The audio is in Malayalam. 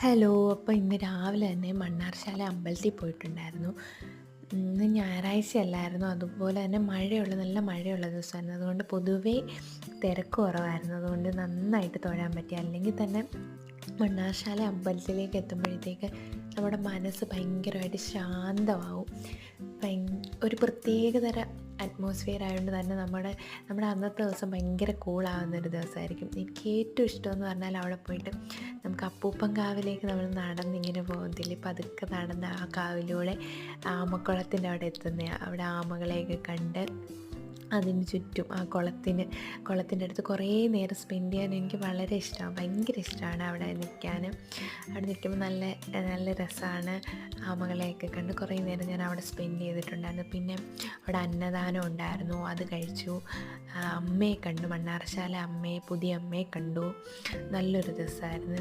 ഹലോ. അപ്പോൾ ഇന്ന് രാവിലെ തന്നെ മണ്ണാർശാല അമ്പലത്തിൽ പോയിട്ടുണ്ടായിരുന്നു. ഇന്ന് ഞായറാഴ്ച അല്ലായിരുന്നു. അതുപോലെ തന്നെ നല്ല മഴയുള്ള ദിവസമായിരുന്നു. അതുകൊണ്ട് പൊതുവേ തിരക്ക് കുറവായിരുന്നു. അതുകൊണ്ട് നന്നായിട്ട് തൊഴാൻ പറ്റി. അല്ലെങ്കിൽ തന്നെ മണ്ണാർശാല അമ്പലത്തിലേക്ക് എത്തുമ്പോഴത്തേക്ക് നമ്മുടെ മനസ്സ് ഭയങ്കരമായിട്ട് ശാന്തമാവും. ഒരു പ്രത്യേകതര അറ്റ്മോസ്ഫിയർ ആയതുകൊണ്ട് തന്നെ നമ്മുടെ അന്നത്തെ ദിവസം ഭയങ്കര കൂളാവുന്നൊരു ദിവസമായിരിക്കും. എനിക്ക് ഏറ്റവും ഇഷ്ടമെന്ന് പറഞ്ഞാൽ അവിടെ പോയിട്ട് നമുക്ക് അപ്പൂപ്പൻ കാവിലേക്ക് നമ്മൾ നടന്നിങ്ങനെ പോകത്തില്ലേ, പതുക്കെ നടന്ന് ആ കാവിലൂടെ ആമക്കുളത്തിൻ്റെ അവിടെ അവിടെ ആമകളെയൊക്കെ കണ്ട് അതിന് ചുറ്റും ആ കുളത്തിൻ്റെ അടുത്ത് കുറേ നേരം സ്പെൻഡ് ചെയ്യാൻ എനിക്ക് വളരെ ഇഷ്ടമാണ്. ഭയങ്കര ഇഷ്ടമാണ് അവിടെ നിൽക്കാൻ. അവിടെ നിൽക്കുമ്പോൾ നല്ല നല്ല രസമാണ്. ആമകളെയൊക്കെ കണ്ട് കുറേ നേരം ഞാൻ അവിടെ സ്പെൻഡ് ചെയ്തിട്ടുണ്ടായിരുന്നു. പിന്നെ അവിടെ അന്നദാനം ഉണ്ടായിരുന്നു, അത് കഴിച്ചു. അമ്മയെ കണ്ടു, മണ്ണാർശാല അമ്മയെ, പുതിയ അമ്മയെ കണ്ടു. നല്ലൊരു ദിവസമായിരുന്നു.